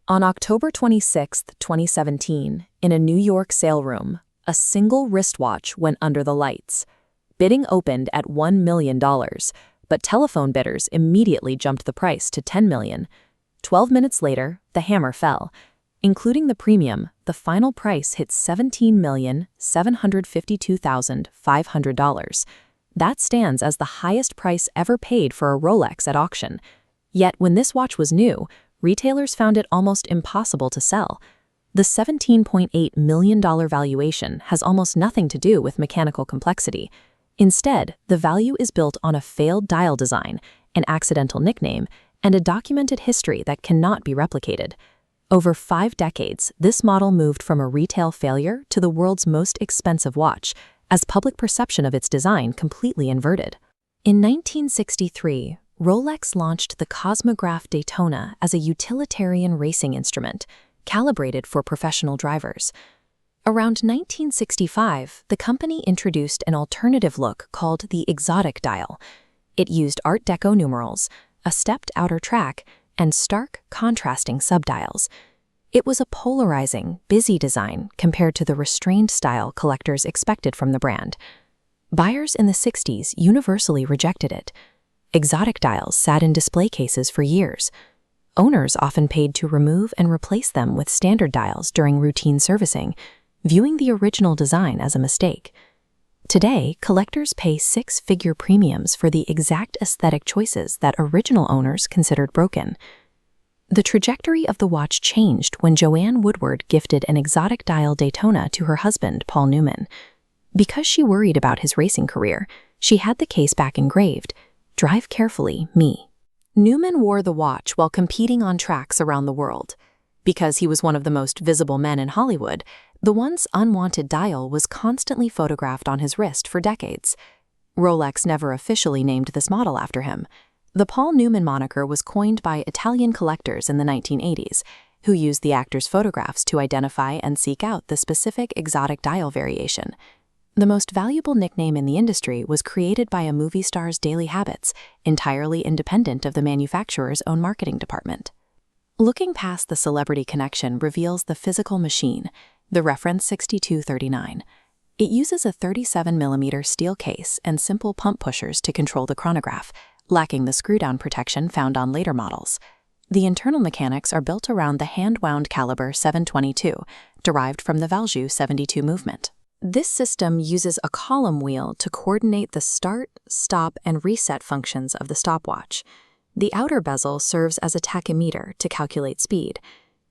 On October 26, 2017, in a New York sale room, a single wristwatch went under the lights. Bidding opened at $1 million, but telephone bidders immediately jumped the price to $10 million. 12 minutes later, the hammer fell. Including the premium, the final price hit $17,752,500. That stands as the highest price ever paid for a Rolex at auction. Yet when this watch was new, retailers found it almost impossible to sell. The $17.8 million valuation has almost nothing to do with mechanical complexity. Instead, the value is built on a failed dial design, an accidental nickname, and a documented history that cannot be replicated. Over 5 decades, this model moved from a retail failure to the world's most expensive watch, as public perception of its design completely inverted. In 1963, Rolex launched the Cosmograph Daytona as a utilitarian racing instrument, calibrated for professional drivers. Around 1965, the company introduced an alternative look called the exotic dial. It used Art Deco numerals, a stepped outer track, and stark, contrasting subdials. It was a polarizing, busy design compared to the restrained style collectors expected from the brand. Buyers in the 60s universally rejected it. Exotic dials sat in display cases for years. Owners often paid to remove and replace them with standard dials during routine servicing, viewing the original design as a mistake. Today, collectors pay 6-figure premiums for the exact aesthetic choices that original owners considered broken. The trajectory of the watch changed when Joanne Woodward gifted an exotic dial Daytona to her husband, Paul Newman. Because she worried about his racing career, she had the caseback engraved, "Drive carefully, me." Newman wore the watch while competing on tracks around the world. Because he was one of the most visible men in Hollywood, the once unwanted dial was constantly photographed on his wrist for decades. Rolex never officially named this model after him. The Paul Newman moniker was coined by Italian collectors in the 1980s, who used the actor's photographs to identify and seek out the specific exotic dial variation. The most valuable nickname in the industry was created by a movie star's daily habits, entirely independent of the manufacturer's own marketing department. Looking past the celebrity connection reveals the physical machine, the reference 6239. It uses a 37mm steel case and simple pump pushers to control the chronograph, lacking the screw-down protection found on later models. The internal mechanics are built around the hand-wound caliber 722, derived from the Valjoux 72 movement. This system uses a column wheel to coordinate the start, stop, and reset functions of the stopwatch. The outer bezel serves as a tachymeter to calculate speed.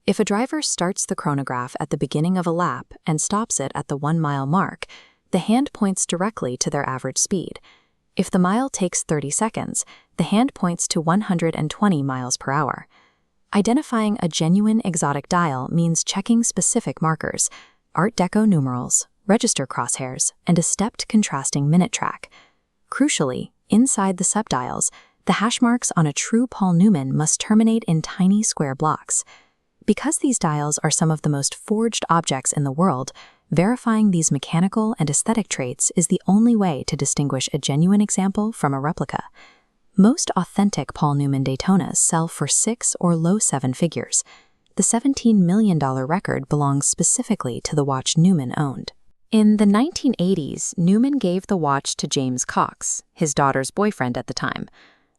If a driver starts the chronograph at the beginning of a lap and stops it at the 1-mile mark, the hand points directly to their average speed. If the mile takes 30 seconds, the hand points to 120 miles per hour. Identifying a genuine exotic dial means checking specific markers, Art Deco numerals, register crosshairs, and a stepped contrasting minute track. Crucially, inside the subdials, the hash marks on a true Paul Newman must terminate in tiny square blocks. Because these dials are some of the most forged objects in the world, verifying these mechanical and aesthetic traits is the only way to distinguish a genuine example from a replica. Most authentic Paul Newman Daytonas sell for 6 or low 7 figures. The $17 million record belongs specifically to the watch Newman owned. In the 1980s, Newman gave the watch to James Cox, his daughter's boyfriend at the time.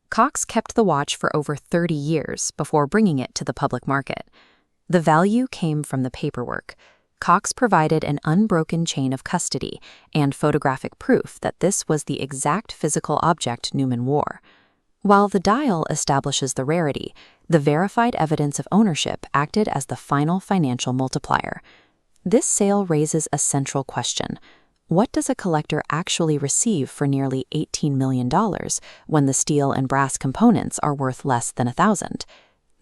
Cox kept the watch for over 30 years before bringing it to the public market. The value came from the paperwork. Cox provided an unbroken chain of custody and photographic proof that this was the exact physical object Newman wore. While the dial establishes the rarity, the verified evidence of ownership acted as the final financial multiplier. This sale raises a central question. What does a collector actually receive for nearly $18 million when the steel and brass components are worth less than $1,000?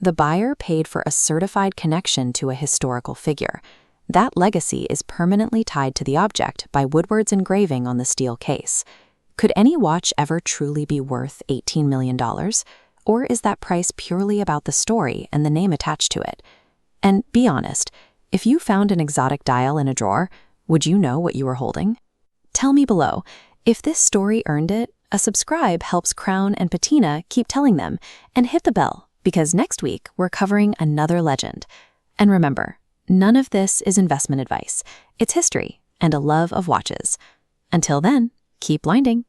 The buyer paid for a certified connection to a historical figure. That legacy is permanently tied to the object by Woodward's engraving on the steel case. Could any watch ever truly be worth $18 million? Or is that price purely about the story and the name attached to it? And be honest, if you found an exotic dial in a drawer, would you know what you were holding? Tell me below. If this story earned it, a subscribe helps Crown and Patina keep telling them, and hit the bell, because next week we're covering another legend. And remember, none of this is investment advice. It's history and a love of watches. Until then, keep blinding.